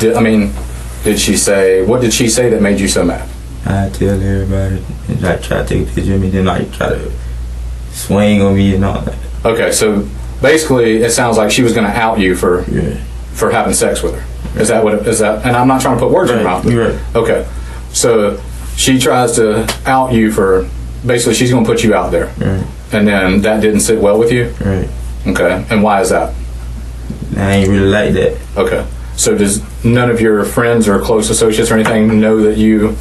Did she say, what did she say that made you so mad? I tell everybody, and like try to take a picture of me, then like try to swing on me and all that. Okay, so basically it sounds like she was going to out you for having sex with her. Is that what it is? That, and I'm not trying to put words in your mouth. Right. Okay, so she tries to out you for, basically she's going to put you out there. Right. And then that didn't sit well with you? Right. Okay, and why is that? I ain't really like that. Okay, so does none of your friends or close associates or anything know that you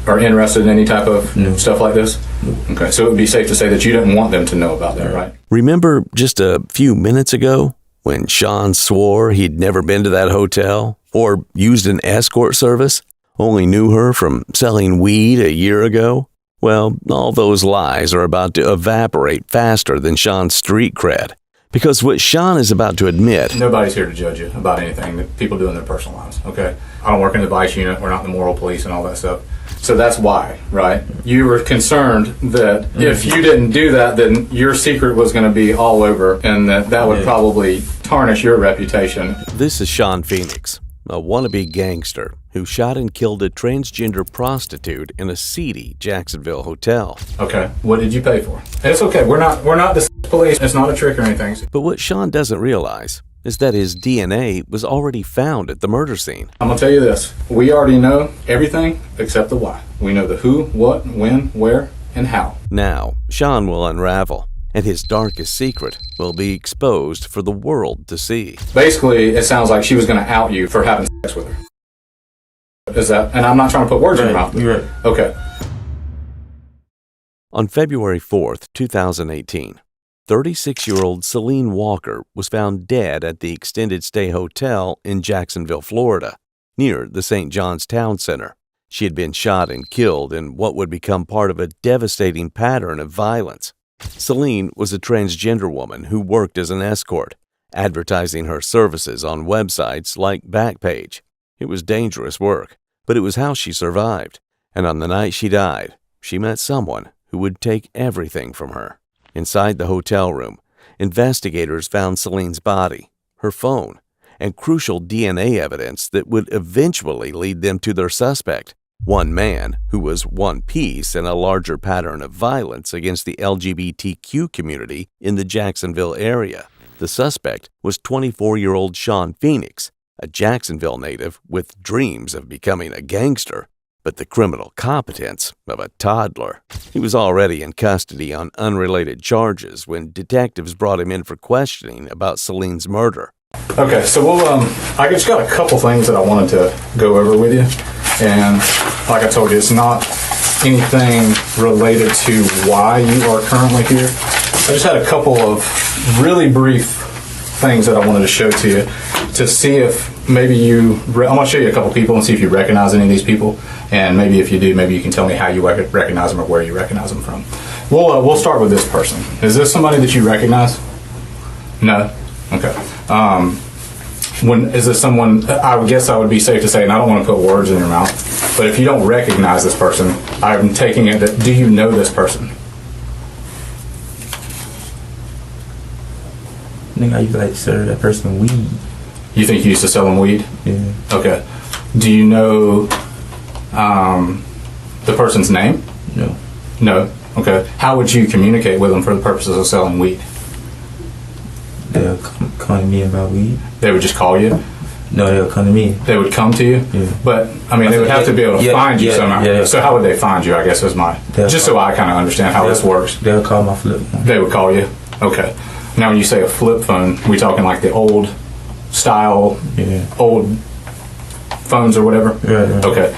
are interested in any type of stuff like this? No. Okay, so it would be safe to say that you didn't want them to know about that, right? Remember just a few minutes ago when Sean swore he'd never been to that hotel or used an escort service, only knew her from selling weed a year ago? Well, all those lies are about to evaporate faster than Sean's street cred. Because what Sean is about to admit... Nobody's here to judge you about anything that people do in their personal lives, okay? I don't work in the vice unit. We're not the moral police and all that stuff. So that's why, right? You were concerned that if you didn't do that, then your secret was going to be all over and that would probably tarnish your reputation. This is Sean Phoenix, a wannabe gangster who shot and killed a transgender prostitute in a seedy Jacksonville hotel. Okay, what did you pay for? It's okay, we're not the police. It's not a trick or anything. But what Sean doesn't realize is that his DNA was already found at the murder scene. I'm gonna tell you this, we already know everything except the why. We know the who, what, when, where, and how. Now, Sean will unravel, and his darkest secret will be exposed for the world to see. Basically, it sounds like she was gonna out you for having sex with her. Is that, and I'm not trying to put words in your mouth. You're right. Okay. On February 4th, 2018, 36-year-old Celine Walker was found dead at the Extended Stay Hotel in Jacksonville, Florida, near the St. John's Town Center. She had been shot and killed in what would become part of a devastating pattern of violence. Celine was a transgender woman who worked as an escort, advertising her services on websites like Backpage. It was dangerous work, but it was how she survived. And on the night she died, she met someone who would take everything from her. Inside the hotel room, investigators found Celine's body, her phone, and crucial DNA evidence that would eventually lead them to their suspect, one man who was one piece in a larger pattern of violence against the LGBTQ community in the Jacksonville area. The suspect was 24-year-old Sean Phoenix, a Jacksonville native with dreams of becoming a gangster, but the criminal competence of a toddler. He was already in custody on unrelated charges when detectives brought him in for questioning about Celine's murder. Okay, so I just got a couple things that I wanted to go over with you. And like I told you, it's not anything related to why you are currently here. I just had a couple of really brief things that I wanted to show to you to see if maybe I'm going to show you a couple people and see if you recognize any of these people. And maybe if you do, maybe you can tell me how you recognize them or where you recognize them from. We'll start with this person. Is this somebody that you recognize? No? Okay. Is this someone, I would guess I would be safe to say, and I don't want to put words in your mouth, but if you don't recognize this person, I'm taking it that, do you know this person? I think I used to like serve that person weed. You think you used to sell them weed? Yeah. Okay. Do you know the person's name? No. No? Okay. How would you communicate with them for the purposes of selling weed? They'll come to me about weed. They would just call you? No, they'll come to me. They would come to you? Yeah. But, I mean, they would have to be able to find you somehow. Yeah. So how would they find you, I guess, is just so I kind of understand how this works. They'll call my flip phone. They would call you? Okay. Now, when you say a flip phone, we talking like the old style, old phones or whatever? Yeah. Okay.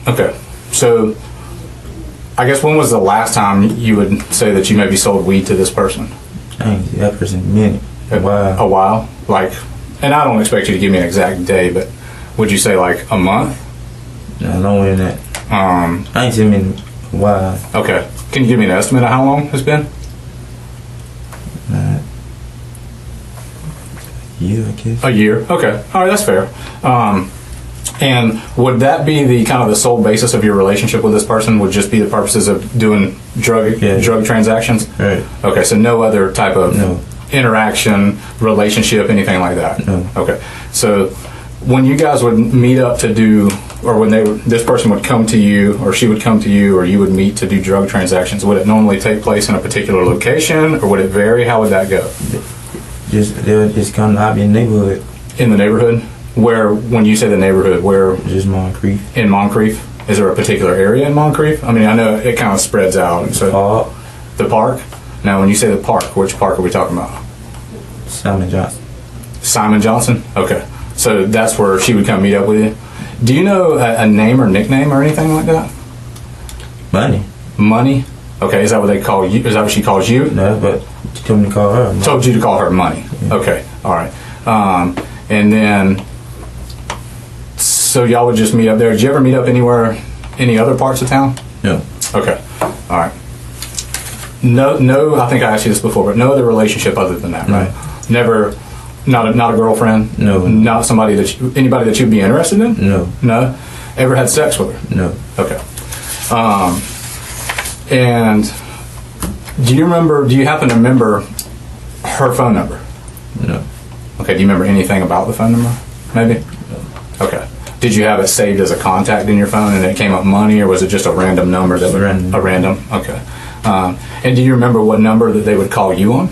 Okay. So, I guess when was the last time you would say that you maybe sold weed to this person? I ain't see that person in a minute. A while. A while? Like, and I don't expect you to give me an exact day, but would you say like a month? No, longer than that. I ain't seen him in a while. Okay. Can you give me an estimate of how long it's been? A year, I guess. A year? Okay. All right, that's fair. And would that be the kind of the sole basis of your relationship with this person? Would just be the purposes of doing drug transactions? Right. Okay, so no other type of interaction, relationship, anything like that? No. Okay. So when you guys would meet up to do, or when this person would come to you, or she would come to you, or you would meet to do drug transactions, would it normally take place in a particular location, or would it vary? How would that go? They'll just come out in the neighborhood. In the neighborhood? Where, when you say the neighborhood, where? Just Moncrief. In Moncrief? Is there a particular area in Moncrief? I mean, I know it kind of spreads out. So Park. The park? Now, when you say the park, which park are we talking about? Simon Johnson. Simon Johnson? Okay. So that's where she would come meet up with you. Do you know a name or nickname or anything like that? Money. Money? Okay, is that what they call you? Is that what she calls you? No, but she told me to call her Money. Told you to call her Money. Yeah. Okay, all right. And then, so y'all would just meet up there. Did you ever meet up anywhere, any other parts of town? No. Okay, all right. No, I think I asked you this before, but no other relationship other than that, right? Never, not a girlfriend? No. Not somebody anybody that you'd be interested in? No. No? Ever had sex with her? No. Okay. And do you happen to remember her phone number? No. Okay, do you remember anything about the phone number? Maybe? No. Okay. Did you have it saved as a contact in your phone and it came up Money, or was it just a random number? That Random. A random? Okay. And do you remember what number that they would call you on?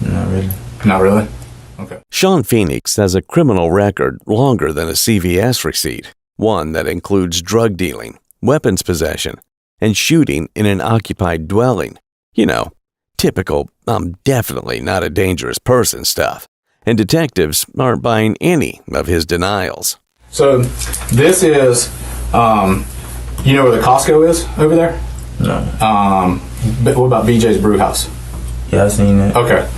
Not really. Not really? Okay. Sean Phoenix has a criminal record longer than a CVS receipt, one that includes drug dealing, weapons possession, and shooting in an occupied dwelling. You know, typical, I'm definitely not a dangerous person stuff. And detectives aren't buying any of his denials. So this is, you know where the Costco is over there? No. But what about BJ's Brew House? Yeah, I seen that. Okay.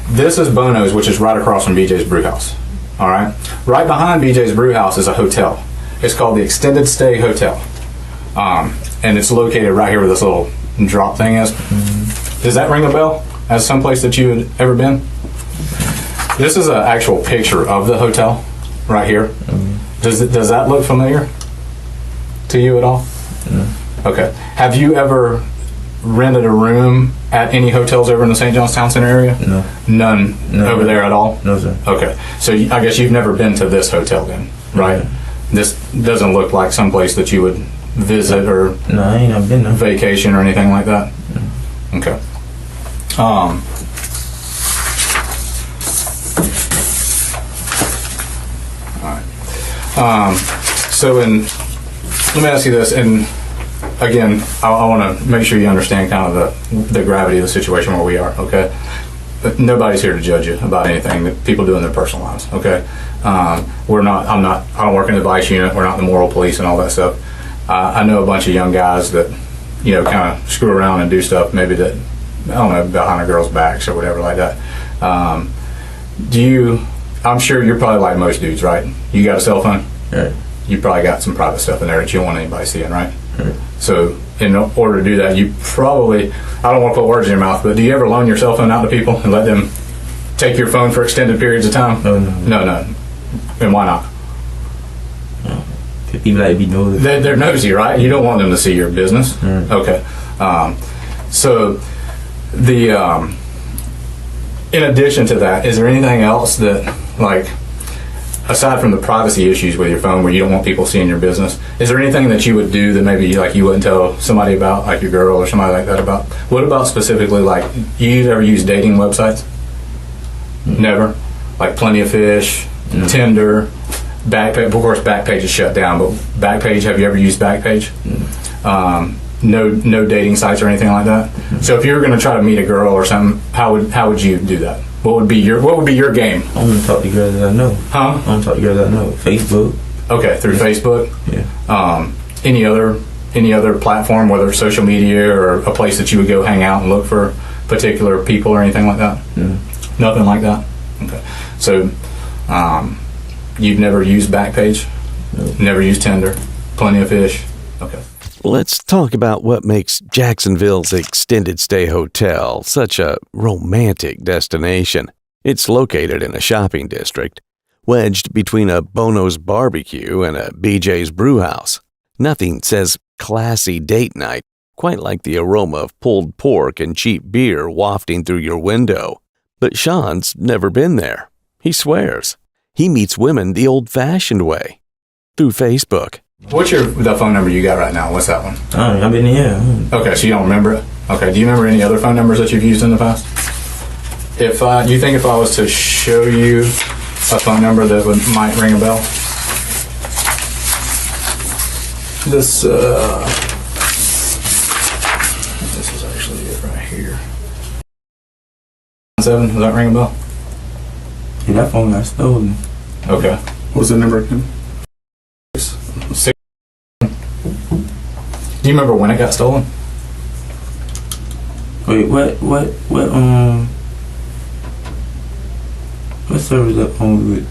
This is Bono's, which is right across from BJ's Brew House. All right. Right behind BJ's Brew House is a hotel. It's called the Extended Stay Hotel. And it's located right here where this little drop thing is. Mm-hmm. Does that ring a bell as someplace that you had ever been? This is an actual picture of the hotel right here. Mm-hmm. Does that look familiar to you at all? No. Okay. Have you ever rented a room at any hotels over in the St. John's Town Center area? No. None over there at all? No, sir. Okay. So I guess you've never been to this hotel then, right? Yeah. This doesn't look like someplace that you would visit or No, I ain't never been there. vacation or anything like that? No. Okay. All right. So let me ask you this, and again, I want to make sure you understand kind of the gravity of the situation where we are, okay? But nobody's here to judge you about anything that people do in their personal lives, okay? I don't work in the vice unit, we're not the moral police and all that stuff. I know a bunch of young guys that, you know, kind of screw around and do stuff maybe that, I don't know, behind a girl's backs or whatever like that. I'm sure you're probably like most dudes, right? You got a cell phone? Right. You probably got some private stuff in there that you don't want anybody seeing, right? Right. So in order to do that, you probably, I don't want to put words in your mouth, but do you ever loan your cell phone out to people and let them take your phone for extended periods of time? No. No. And why not? People like to be nosy. They're nosy, right? You don't want them to see your business. Mm. Okay. So in addition to that, is there anything else that, like, aside from the privacy issues with your phone where you don't want people seeing your business, is there anything that you would do that maybe like you wouldn't tell somebody about, like your girl or somebody like that about? What about specifically, like, you ever use dating websites? Never? Like Plenty of Fish, Tinder, Backpage? Of course, Backpage is shut down, but Backpage, have you ever used Backpage? No dating sites or anything like that? So if you were going to try to meet a girl or something, how would you do that? What would be your game? I want to talk to girls that I know. Huh? I want to talk to girls that I know. Facebook. Okay, through Facebook? Yeah. Any other platform, whether it's social media or a place that you would go hang out and look for particular people or anything like that? Nothing like that? Okay. So you've never used Backpage? No. Never used Tinder? Plenty of Fish? Okay. Let's talk about what makes Jacksonville's Extended Stay Hotel such a romantic destination. It's located in a shopping district, wedged between a Bono's Barbecue and a BJ's Brew House. Nothing says classy date night quite like the aroma of pulled pork and cheap beer wafting through your window. But Sean's never been there. He swears. He meets women the old-fashioned way, through Facebook. What's the phone number you got right now? What's that one? I've been here. Okay, so you don't remember it? Okay, do you remember any other phone numbers that you've used in the past? You think if I was to show you a phone number that might ring a bell? This is actually it right here. 7, does that ring a bell? Yeah, that phone got stolen. Okay. What's the number again? 6. Do you remember when it got stolen? Wait, what service that phone with?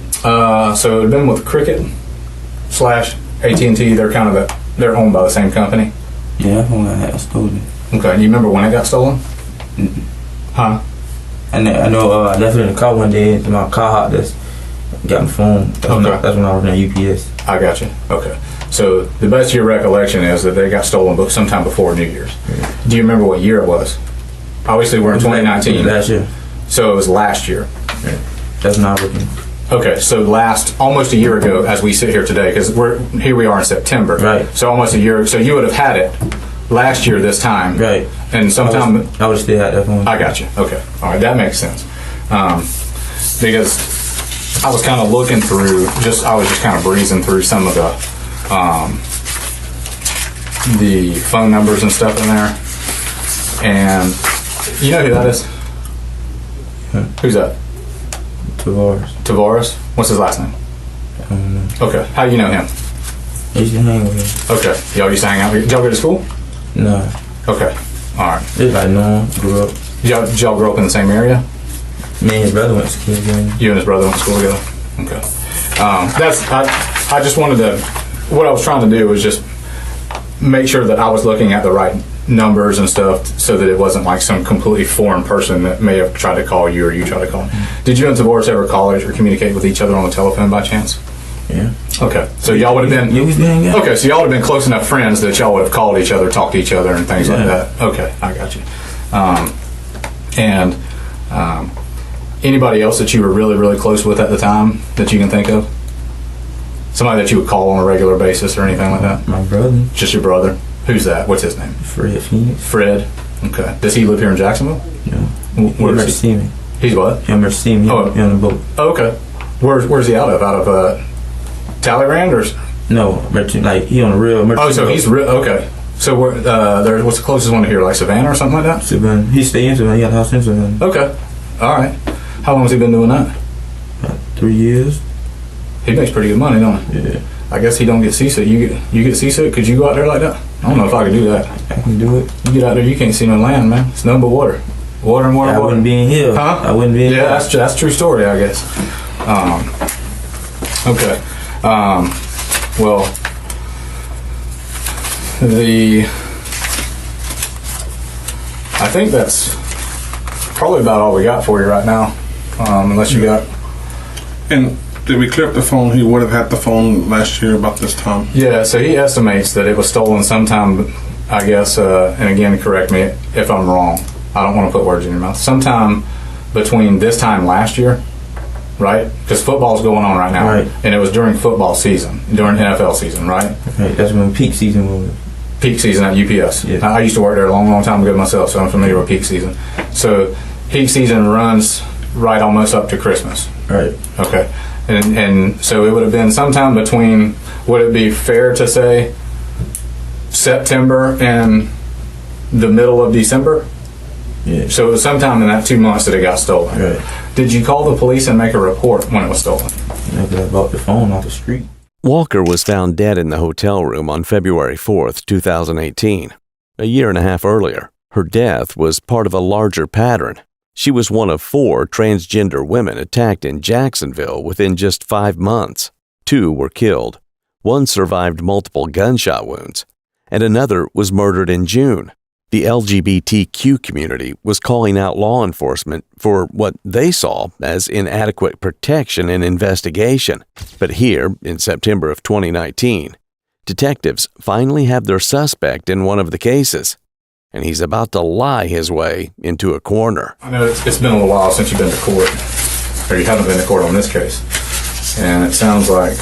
So it had been with Cricket / AT&T. They're owned by the same company. Yeah, that phone got stolen. Okay. Do you remember when it got stolen? Mm-mm. Huh? I know I left it in the car one day. My car hot just got my phone. That's when I was in UPS. I got you. Okay. So the best of your recollection is that they got stolen sometime before New Year's. Yeah. Do you remember what year it was? Obviously, we're in 2019. Last year. So it was last year. Yeah. That's not working. Okay, so almost a year ago, as we sit here today, because here we are in September. Right. So almost a year. So you would have had it last year this time. Right. And sometime I would have still had that phone. I got you. Okay. All right. That makes sense. Because I was kind of looking through, I was just kind of breezing through some of the phone numbers and stuff in there. And you know who that is? Huh? Who's that? Tavares? What's his last name? I don't know. Okay. How do you know him? I used to hang with him. Okay. Y'all used to hang out? Did y'all go to school? No. Okay. All right. It's like no one grew up. Did y'all grow up in the same area? Me and his brother went to school together. You and his brother went to school together? Okay. I just wanted to, what I was trying to do was just make sure that I was looking at the right numbers and stuff so that it wasn't like some completely foreign person that may have tried to call you or you tried to call him. Did you and Tavares ever call or communicate with each other on the telephone by chance? Yeah. Okay. So y'all would have been... You was hang out? Okay, so y'all would have been close enough friends that y'all would have called each other, talked to each other and things like that. Okay, I got you. Anybody else that you were really, really close with at the time that you can think of? Somebody that you would call on a regular basis or anything like that? My brother. Just your brother? Who's that? What's his name? Fred Phoenix. Fred. Okay. Does he live here in Jacksonville? Yeah. Where does he see me? He's what? You ever see me on the boat? Oh, okay. Where's he out of? Out of Talleyrand or? No, like he on a real. Oh, so he's real. Okay. So what's the closest one to here? Like Savannah or something like that? Savannah. He stay in Savannah. He got a house in Savannah. Okay. All right. How long has he been doing that? About 3 years. He makes pretty good money, don't he? Yeah. I guess he don't get seasick. You get seasick? Could you go out there like that? I don't know if I could do that. I can do it. You get out there, you can't see no land, man. It's nothing but water. Water and water. I wouldn't be in here. Huh? I wouldn't be in here. Yeah, that's true story, I guess. Okay. Well, I think that's probably about all we got for you right now. Unless you got... And did we clear up the phone? He would have had the phone last year about this time. Yeah, so he estimates that it was stolen sometime, I guess, and again, correct me if I'm wrong. I don't want to put words in your mouth. Sometime between this time last year, right? Because football's going on right now. Right. And it was during football season, during NFL season, right? Right, that's when peak season was. Peak season at UPS. Yeah. I used to work there a long, long time ago myself, so I'm familiar with peak season. So peak season runs right almost up to Christmas. Right. Okay. And so it would have been sometime between, would it be fair to say, September and the middle of December? Yeah. So it was sometime in that 2 months that it got stolen. Right. Did you call the police and make a report when it was stolen? Yeah, 'cause I bought the phone off the street. Walker was found dead in the hotel room on February 4th, 2018. A year and a half earlier, her death was part of a larger pattern. She was one of 4 transgender women attacked in Jacksonville within just 5 months. 2 were killed. 1 survived multiple gunshot wounds, and another was murdered in June. The LGBTQ community was calling out law enforcement for what they saw as inadequate protection and investigation. But here, in September of 2019, detectives finally have their suspect in one of the cases. and he's about to lie his way into a corner. I know it's been a little while since you've been to court, or you haven't been to court on this case, and it sounds like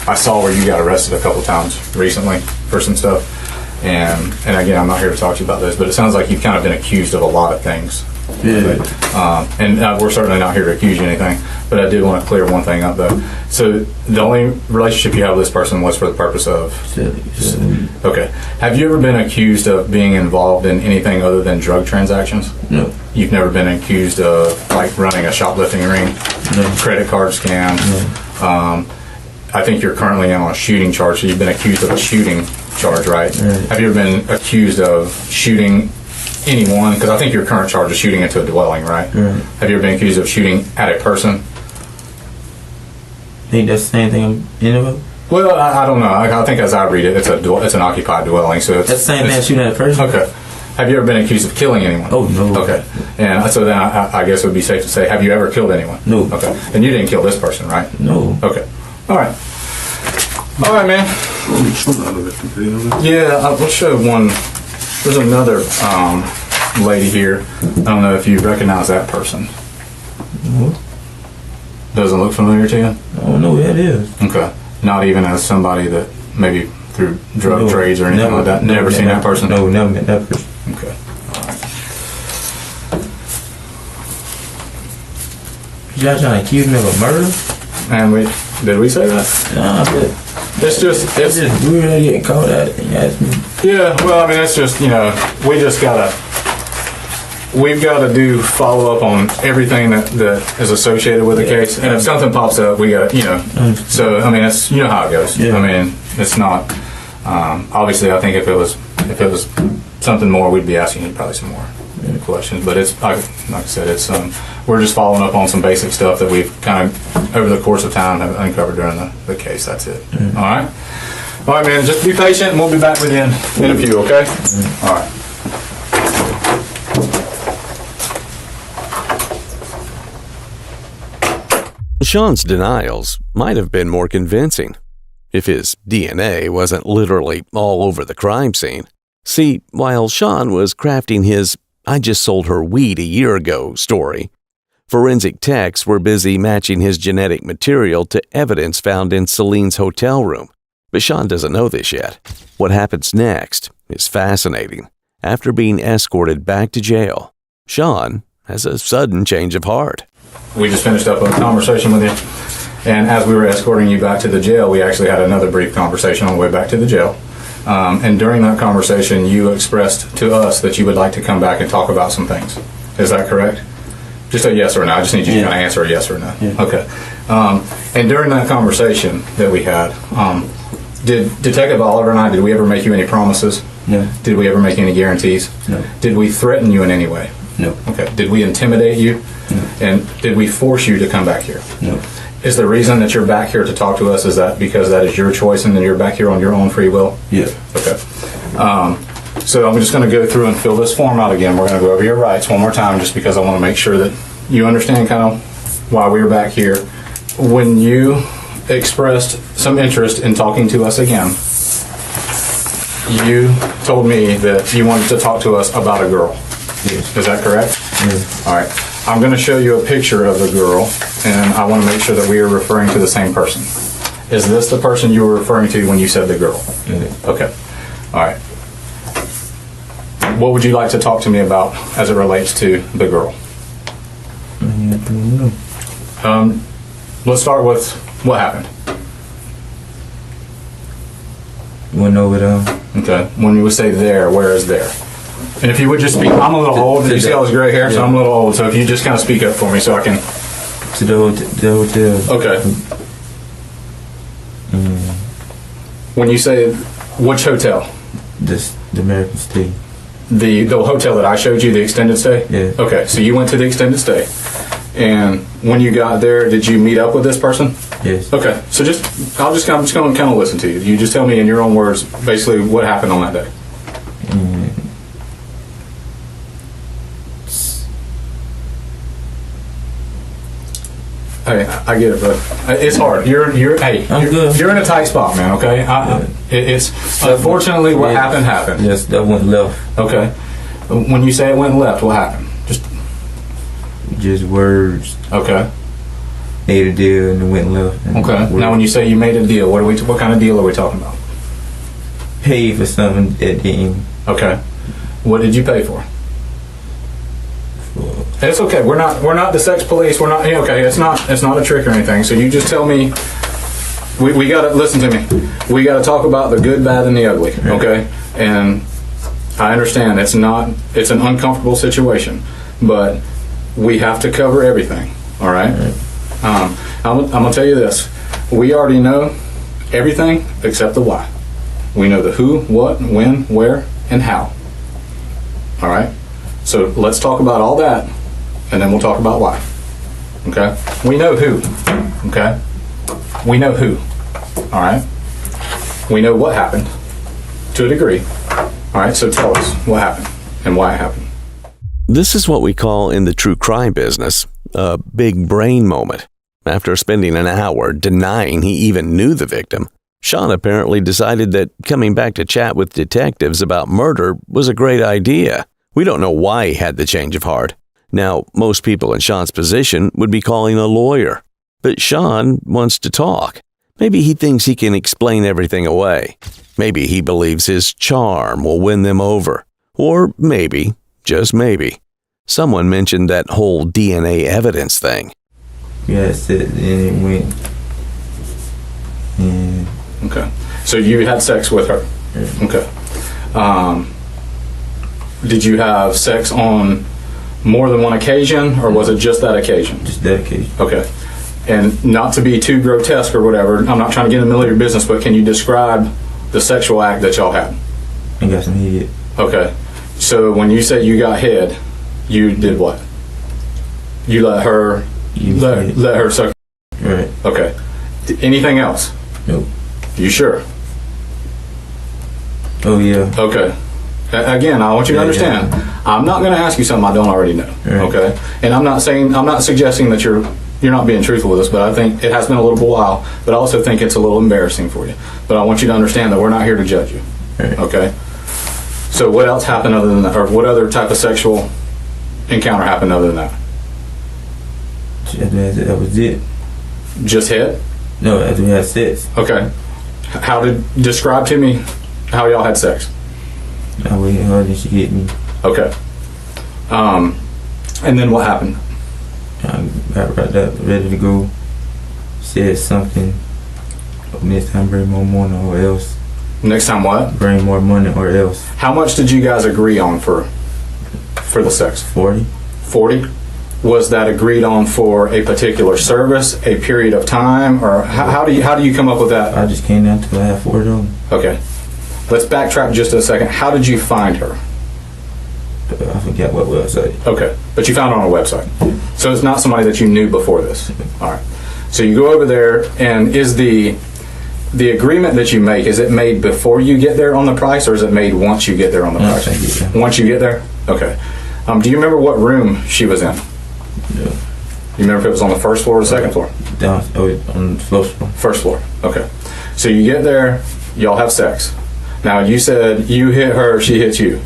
I saw where you got arrested a couple times recently for some stuff, and again, I'm not here to talk to you about this, but it sounds like you've kind of been accused of a lot of things. Yeah. And we're certainly not here to accuse you of anything, but I did want to clear one thing up though. So the only relationship you have with this person was for the purpose of... Okay. Have you ever been accused of being involved in anything other than drug transactions? No. You've never been accused of like running a shoplifting ring? No. Credit card scams? No. I think you're currently on a shooting charge, so you've been accused of a shooting charge, right? Have you ever been accused of shooting anyone? Because I think your current charge is shooting into a dwelling, right? Have you ever been accused of shooting at a person? Think that's the same thing I'm in about? Well, I don't know. I think as I read it, it's an occupied dwelling, so it's... That's the same thing as shooting at a person? Okay. Have you ever been accused of killing anyone? Oh, no. Okay. And so then I guess it would be safe to say, have you ever killed anyone? No. Okay. And you didn't kill this person, right? No. Okay. All right. All right, man. Yeah, I'll show one. There's another lady here. I don't know if you recognize that person. Doesn't look familiar to you? I don't know who that is. Okay. Not even as somebody that maybe through drug trades or anything like that? Never seen that person? No, never met that person. Okay. All right. Y'all trying to accuse me of a murder? And did we say that? Nah, but It's just weird that you getting caught at it and you ask me. Yeah, well, I mean, it's just, we've got to do follow up on everything that is associated with the case. And if something pops up, we got to, so, I mean, it's, how it goes. Yeah. I mean, it's not, obviously, I think if it was something more, we'd be asking you probably some more questions. But it's, like I said, it's, we're just following up on some basic stuff that we've kind of, over the course of time, have uncovered during the case. That's it. All right? All right, man, just be patient, and we'll be back with you in a few, okay? All right. Sean's denials might have been more convincing if his DNA wasn't literally all over the crime scene. See, while Sean was crafting his "I just sold her weed a year ago" story, forensic techs were busy matching his genetic material to evidence found in Celine's hotel room. But Sean doesn't know this yet. What happens next is fascinating. After being escorted back to jail, Sean has a sudden change of heart. We just finished up a conversation with you, and as we were escorting you back to the jail, we actually had another brief conversation on the way back to the jail. And during that conversation, you expressed to us that you would like to come back and talk about some things. Is that correct? Just a yes or no. I just need you to kind of answer a yes or no. Yeah. Okay. And during that conversation that we had, did Detective Oliver and I, did we ever make you any promises? No. Did we ever make any guarantees? No. Did we threaten you in any way? No. Okay. Did we intimidate you? No. And did we force you to come back here? No. Is the reason that you're back here to talk to us, is that because that is your choice and then you're back here on your own free will? Yeah. Okay. So I'm just going to go through and fill this form out again. We're going to go over your rights one more time just because I want to make sure that you understand kind of why we're back here. When you expressed some interest in talking to us again, you told me that you wanted to talk to us about a girl. Yes. Is that correct? Yes. All right. I'm going to show you a picture of the girl, and I want to make sure that we are referring to the same person. Is this the person you were referring to when you said the girl? Yes. Okay. All right. What would you like to talk to me about as it relates to the girl? Let's start with what happened. You want to know what Okay. When you would say there, where is there? And if you would just speak, I'm a little old. You see all this gray hair, so I'm a little old. So if you just kind of speak up for me so I can. to the hotel. Okay. When you say which hotel? The American State. The hotel that I showed you, the extended stay? Yeah. Okay, so you went to the extended stay. And when you got there, did you meet up with this person? Yes. Okay, so I'm just going to kind of listen to you. You just tell me in your own words basically what happened on that day. Hey, I get it, bro. It's hard. You're good. You're in a tight spot, man. Okay. It's unfortunately what happened. Yes, that went left. Okay. When you say it went left, what happened? Just words. Okay. Made a deal and it went left. Okay. Now, when you say you made a deal, what kind of deal are we talking about? Paid for something that didn't. Okay. What did you pay for? It's okay. We're not the sex police. We're not. Okay. It's not a trick or anything. So you just tell me. We gotta listen to me. We gotta talk about the good, bad, and the ugly. Okay. And I understand it's an uncomfortable situation, but we have to cover everything. All right. I'm gonna tell you this. We already know everything except the why. We know the who, what, when, where, and how. All right. So let's talk about all that, and then we'll talk about why. Okay? We know who. Okay? We know who. All right? We know what happened, to a degree. All right? So tell us what happened and why it happened. This is what we call in the true crime business a big brain moment. After spending an hour denying he even knew the victim, Sean apparently decided that coming back to chat with detectives about murder was a great idea. We don't know why he had the change of heart. Now, most people in Sean's position would be calling a lawyer. But Sean wants to talk. Maybe he thinks he can explain everything away. Maybe he believes his charm will win them over. Or maybe, just maybe, someone mentioned that whole DNA evidence thing. Yeah, that's it. And it went. And Okay. So you had sex with her? Yeah. Okay. Did you have sex on more than one occasion, or was it just that occasion? Just that occasion. Okay. And not to be too grotesque or whatever, I'm not trying to get in the middle of your business, but can you describe the sexual act that y'all had? I got some head. Okay. So when you said you got head, you did what? You let her let her suck. Right. Okay. Anything else? Nope. You sure? Oh yeah. Okay. Again, I want you to understand. I'm not going to ask you something I don't already know. Right. Okay. And I'm not suggesting that you're not being truthful with us, but I think it has been a little while. But I also think it's a little embarrassing for you. But I want you to understand that we're not here to judge you. Right. Okay. So what else happened other than that, or what other type of sexual encounter happened other than that? That was it. Just head? No, after we had sex. Okay. Describe to me how y'all had sex. I waited hard and she hit me. Okay. And then what happened? I got right up, ready to go. Said something. Next time bring more money or else. Next time what? Bring more money or else. How much did you guys agree on for the sex? 40. 40? Was that agreed on for a particular service, a period of time, or how do you come up with that? I just came down to I had $40. Okay. Let's backtrack just a second. How did you find her? I forget what website. Okay. But you found her on a website. So it's not somebody that you knew before this. All right. So you go over there, and is the agreement that you make, is it made before you get there on the price, or is it made once you get there on the price? Once you get there? Okay. Do you remember what room she was in? Yeah. You remember if it was on the first floor or the second floor? Down on the first floor. First floor. Okay. So you get there, y'all have sex. Now you said you hit her, she hit you.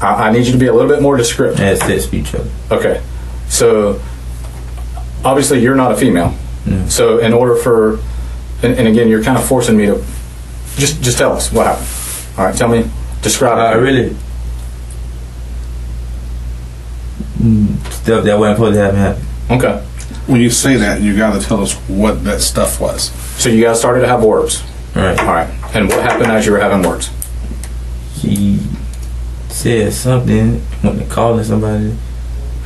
I need you to be a little bit more descriptive. Had sex with each other. Okay. So obviously you're not a female. No. So in order for, and again, you're kind of forcing me to just tell us what happened. All right. Tell me. Describe it. Really. Stuff that wasn't supposed to happen. Okay. When you say that, you got to tell us what that stuff was. So you guys started to have words. Right. All right. And what happened as you were having words? She said something, went to calling somebody.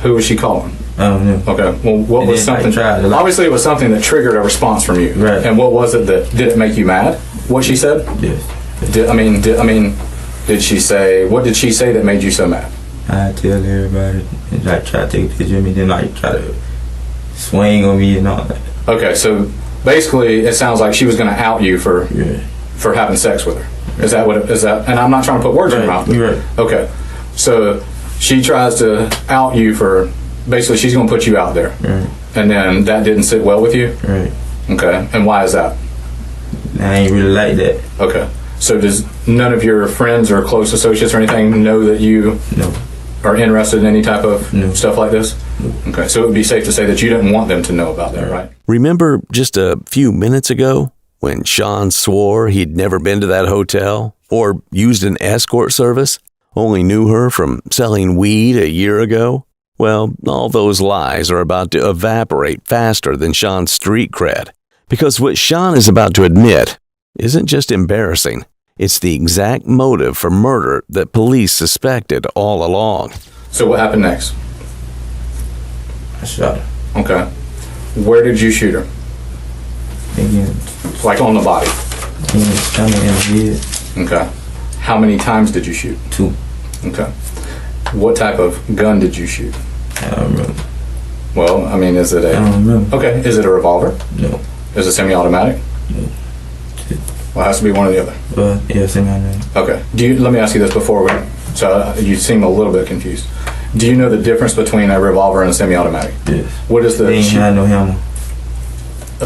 Who was she calling? I don't know. Okay. Well, what was something? Obviously, it was something that triggered a response from you. Right. And what was it that did it make you mad? What she said? Yes. Did she say? What did she say that made you so mad? I tell everybody, and I try to take a picture of me, then I try to swing on me and all that. Okay, so basically, it sounds like she was going to out you for having sex with her. Is that what it is? That, and I'm not trying to put words in your mouth. Right. Okay, so she tries to out you for basically she's going to put you out there. Right. And then that didn't sit well with you? Right. Okay. And why is that? I ain't really like that. Okay. So does none of your friends or close associates or anything know that you No. are interested in any type of No. stuff like this? No. Okay. So it would be safe to say that you didn't want them to know about that, right? Remember just a few minutes ago when Sean swore he'd never been to that hotel or used an escort service, only knew her from selling weed a year ago? Well, all those lies are about to evaporate faster than Sean's street cred. Because what Sean is about to admit isn't just embarrassing, it's the exact motive for murder that police suspected all along. So what happened next? I shot her. Okay. Where did you shoot her? Again, Like on the body? in the stomach and the head. Okay. How many times did you shoot? 2. Okay. What type of gun did you shoot? I don't remember. Well, I mean, is it I a... don't remember. Okay. Is it a revolver? No. Is it semi-automatic? No. Well, it has to be one or the other. Yeah, same name. Okay. Let me ask you this before we... So you seem a little bit confused. Do you know the difference between a revolver and a semi-automatic? Yes. What is the... They ain't had no hammer.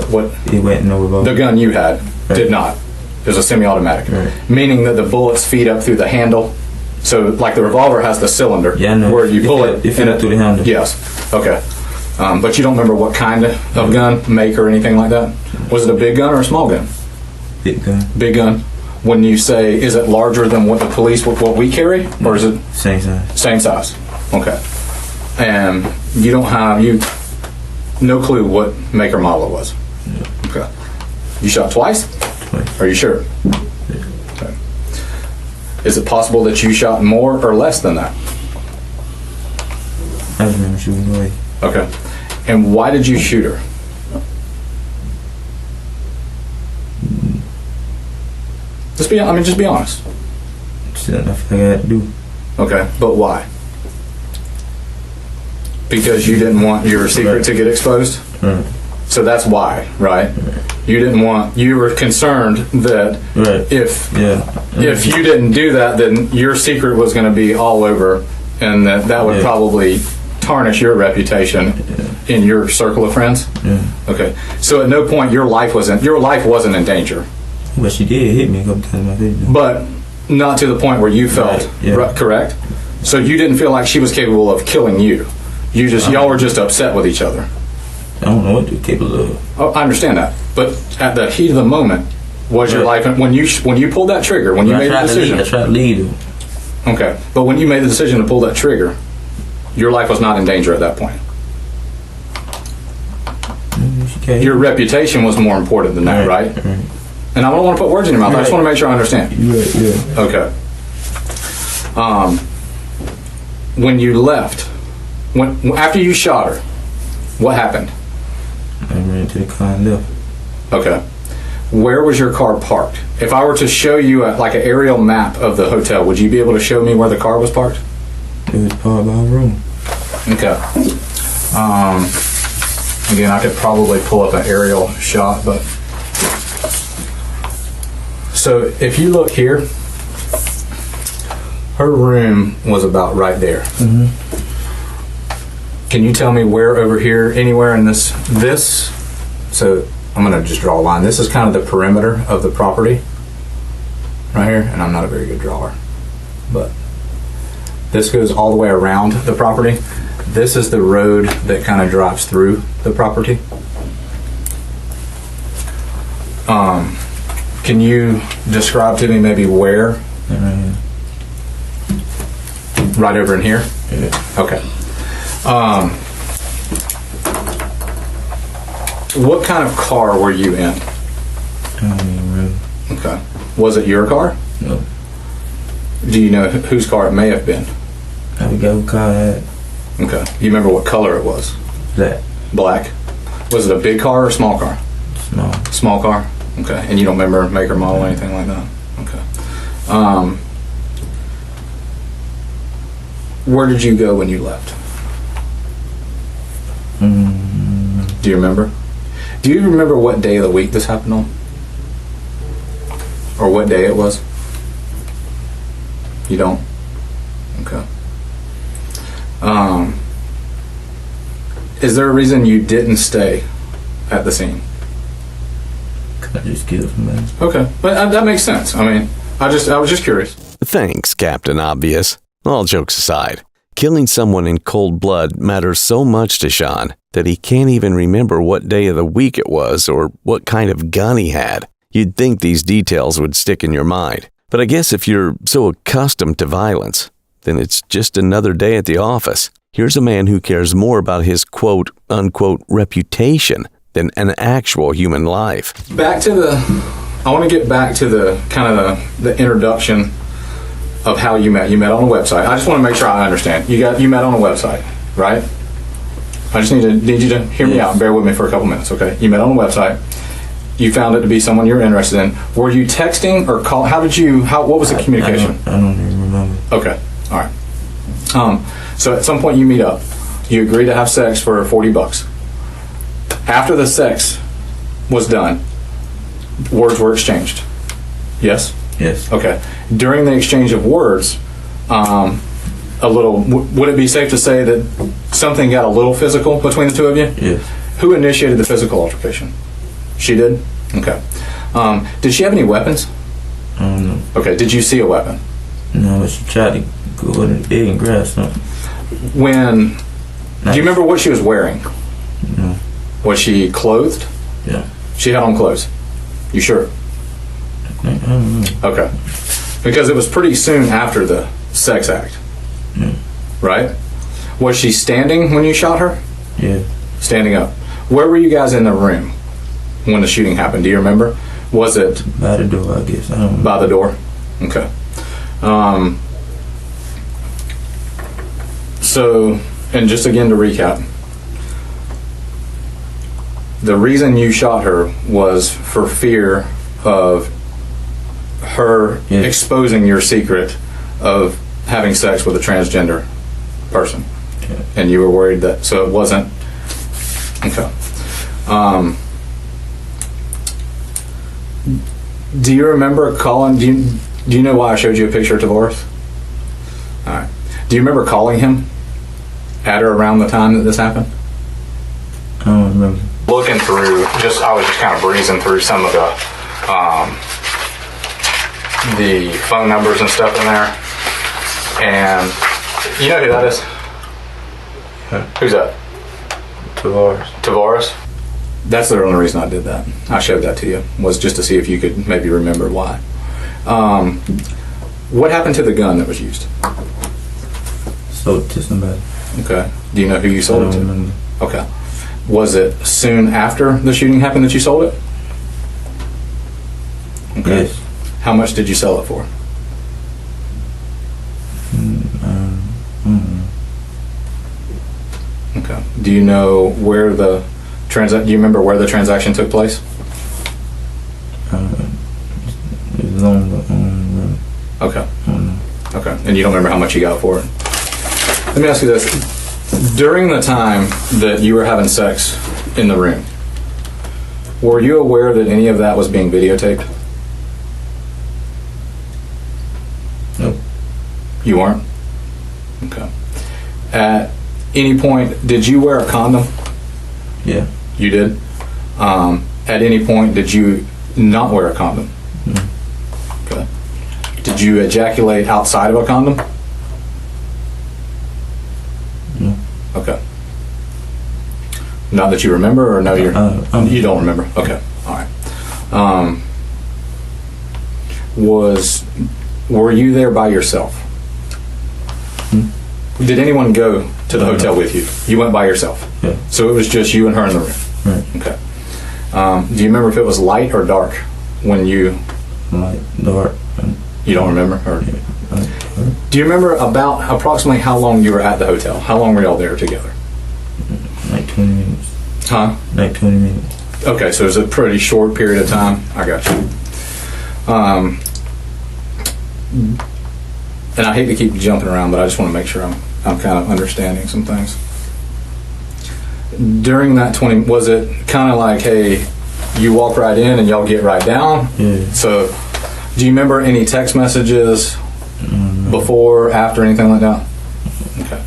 What? It went no revolver. The gun you had did not. It was a semi-automatic. Right. Meaning that the bullets feed up through the handle. So, like the revolver has the cylinder Yeah, I know. where you pull it. It feed up through the handle. Yes. Okay. But you don't remember what kind of gun, make, or anything like that? Was it a big gun or a small gun? Big gun. Big gun. When you say, is it larger than what the police, what we carry? Or is it Same size. same size? Okay. And you don't have, no clue what make or model it was? Okay. You shot twice? Twice. Are you sure? Okay. Is it possible that you shot more or less than that? I just remember shooting away. Okay. And why did you shoot her? Just be honest. Just nothing I feel like I had to do. Okay. But why? Because you didn't want your secret to get exposed? Right. So that's why, right? You were concerned that Right. if Yeah. you didn't do that, then your secret was going to be all over, and that would Yeah. probably tarnish your reputation in your circle of friends. Yeah. Okay, so at no point your life wasn't in danger, But she did hit me a couple times in my face. but not to the point where you felt Right, yeah. correct. So you didn't feel like she was capable of killing you. Y'all were just upset with each other. I don't know what you're capable of. Oh, I understand that, but at the heat of the moment, was your Right. life when you pulled that trigger, when you made the decision? I tried to lead her. Okay, but when you made the decision to pull that trigger, your life was not in danger at that point. She can't Your reputation was more important than that, right? Right. And I don't want to put words in your mouth. I just Right. want to make sure I understand. Yeah. Okay. When you left, after you shot her, what happened? I ran into the car and left. Okay. Where was your car parked? If I were to show you like an aerial map of the hotel, would you be able to show me where the car was parked? It was part of our room. Okay. Again, I could probably pull up an aerial shot, but so if you look here, her room was about right there. Mm-hmm. Can you tell me where over here, anywhere in this? So I'm going to just draw a line. This is kind of the perimeter of the property right here, and I'm not a very good drawer, but this goes all the way around the property. This is the road that kind of drops through the property. Can you describe to me maybe where? Right over in here? Yeah. Okay. What kind of car were you in? I don't even remember. Okay. Was it your car? No. Do you know whose car it may have been? I forgot what car I had. Okay. You remember what color it was? Black. Black. Was it a big car or a small car? Small. Small car? Okay. And you don't remember make or model or anything like that? Okay. Where did you go when you left? Do you remember? Do you remember what day of the week this happened on? Or what day it was? You don't? Okay. Is there a reason you didn't stay at the scene? I just killed somebody. Okay, but that makes sense. I mean, I was just curious. Thanks, Captain Obvious. All jokes aside, killing someone in cold blood matters so much to Sean that he can't even remember what day of the week it was or what kind of gun he had. You'd think these details would stick in your mind. But I guess if you're so accustomed to violence, then it's just another day at the office. Here's a man who cares more about his quote-unquote reputation than an actual human life. I want to get back to the kind of the introduction of how you met. You met on a website. I just want to make sure I understand. You met on a website, right? I just need you to hear me out and bear with me for a couple minutes, okay? You met on a website. You found it to be someone you're interested in. Were you texting or call? What was the communication? I don't even remember. Okay, all right. So at some point you meet up. You agree to have sex for $40. After the sex was done, words were exchanged. Yes? Yes. Okay. During the exchange of words, would it be safe to say that something got a little physical between the two of you? Yes. Who initiated the physical altercation? She did? Okay. Did she have any weapons? I don't know. Okay. Did you see a weapon? No, but she tried to go in the bed and grab something. Do you remember what she was wearing? No. Was she clothed? Yeah. She had on clothes. You sure? I don't know. Okay. Because it was pretty soon after the sex act. Yeah. Right? Was she standing when you shot her? Yeah. Standing up. Where were you guys in the room when the shooting happened? Do you remember? Was it by the door, I guess. I don't know. by the door? Okay. So, and just again to recap, the reason you shot her was for fear of her exposing your secret of having sex with a transgender person. Yeah. And you were worried that, so it wasn't, okay. Do you remember calling, do you know why I showed you a picture of Tavares? All right. Do you remember calling him at or around the time that this happened? I don't remember. Looking through, I was just kind of breezing through some of the phone numbers and stuff in there. And you know who that is? Who's that? Tavares? That's the only reason I did that. I showed that to you, was just to see if you could maybe remember why. What happened to the gun that was used? Sold it to somebody. Okay. Do you know who you sold it to? I don't remember. Okay. Was it soon after the shooting happened that you sold it? Okay. Yes. How much did you sell it for? Okay. Do you know where do you remember where the transaction took place? It was long, but Okay. Okay. And you don't remember how much you got for it? Let me ask you this. During the time that you were having sex in the room, were you aware that any of that was being videotaped? Nope. You weren't? Okay. At any point, did you wear a condom? Yeah. You did? At any point, did you not wear a condom? No. Okay. Did you ejaculate outside of a condom? No. Okay. Not that you remember, or no, you don't remember? Okay. All right. Were you there by yourself? Did anyone go to the hotel with you? You went by yourself? Yeah. So it was just you and her in the room? Right. Okay. Do you remember if it was light or dark when you... Light, dark. You don't remember? Or, Yeah. do you remember about approximately how long you were at the hotel? How long were y'all there together? Like 20 minutes. Huh? Like 20 minutes. Okay, so it was a pretty short period of time. I got you. And I hate to keep jumping around, but I just want to make sure I'm kind of understanding some things. During that 20, was it kind of like, hey, you walk right in and y'all get right down? Yeah. So, do you remember any text messages before, after, anything like that? Okay.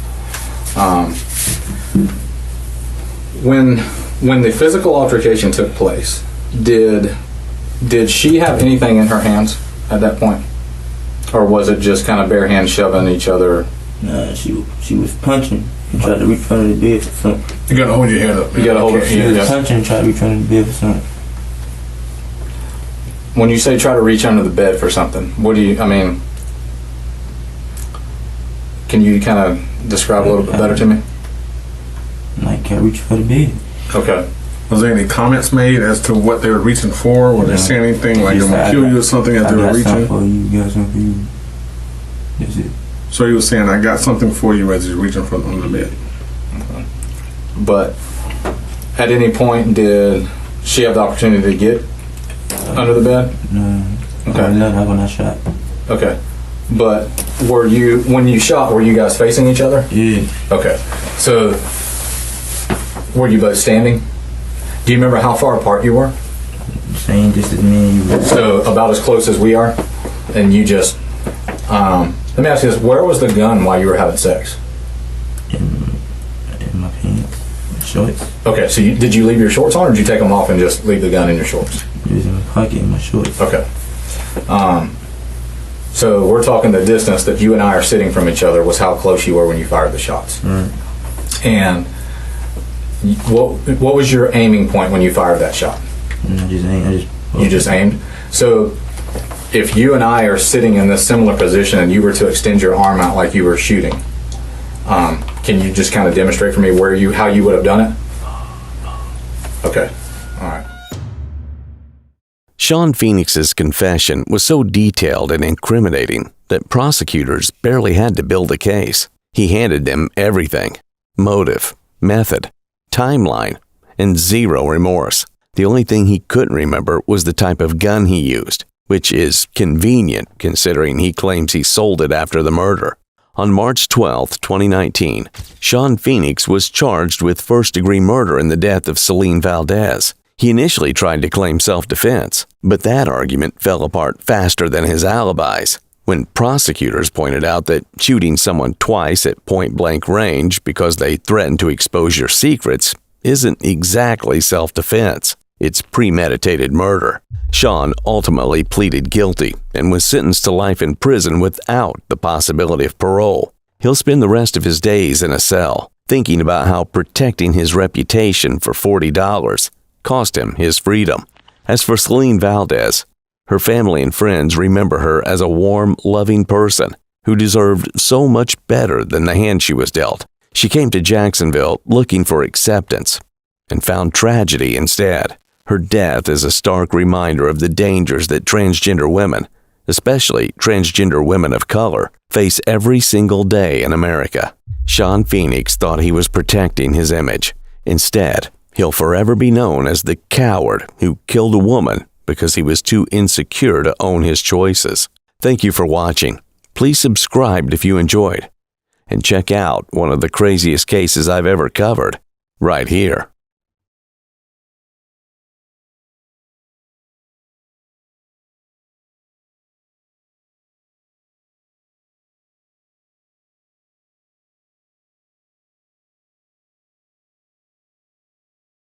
when the physical altercation took place, did she have anything in her hands at that point, or was it just kind of bare hands shoving each other? Nah, she was punching and tried to reach under the bed for something. You gotta hold your head up. You gotta hold it. She was punching and tried to reach under the bed for something. When you say try to reach under the bed for something, what do you? I mean, can you kind of describe a little bit better to me? Like, can't reach for the bed. Okay. Was there any comments made as to what they were reaching for? Were they saying anything like, I'm gonna kill you or something as they were reaching? I got something for you, got something for you. That's it. So he was saying, I got something for you as he's reaching for under the bed. Okay. But at any point, did she have the opportunity to get under the bed? No. Okay. I let her when I shot. Okay. But when you shot, were you guys facing each other? Yeah. Okay. So were you both standing? Do you remember how far apart you were? Same distance me and you were. So about as close as we are? And you just... let me ask you this. Where was the gun while you were having sex? In my pants. My shorts. Okay, so did you leave your shorts on, or did you take them off and just leave the gun in your shorts? It was in my pocket in my shorts. Okay. So we're talking the distance that you and I are sitting from each other was how close you were when you fired the shots. Right. And what was your aiming point when you fired that shot? And I just aimed. You just aimed? So if you and I are sitting in this similar position and you were to extend your arm out like you were shooting, can you just kind of demonstrate for me how you would have done it? Okay. All right. Sean Phoenix's confession was so detailed and incriminating that prosecutors barely had to build a case. He handed them everything: motive, method, timeline, and zero remorse. The only thing he couldn't remember was the type of gun he used, which is convenient considering he claims he sold it after the murder. On March 12, 2019, Sean Phoenix was charged with first-degree murder in the death of Celine Valdez. He initially tried to claim self-defense, but that argument fell apart faster than his alibis when prosecutors pointed out that shooting someone twice at point-blank range because they threatened to expose your secrets isn't exactly self-defense. It's premeditated murder. Sean ultimately pleaded guilty and was sentenced to life in prison without the possibility of parole. He'll spend the rest of his days in a cell, thinking about how protecting his reputation for $40 cost him his freedom. As for Celine Valdez, her family and friends remember her as a warm, loving person who deserved so much better than the hand she was dealt. She came to Jacksonville looking for acceptance and found tragedy instead. Her death is a stark reminder of the dangers that transgender women, especially transgender women of color, face every single day in America. Sean Phoenix thought he was protecting his image. Instead, he'll forever be known as the coward who killed a woman because he was too insecure to own his choices. Thank you for watching. Please subscribe if you enjoyed. And check out one of the craziest cases I've ever covered right here.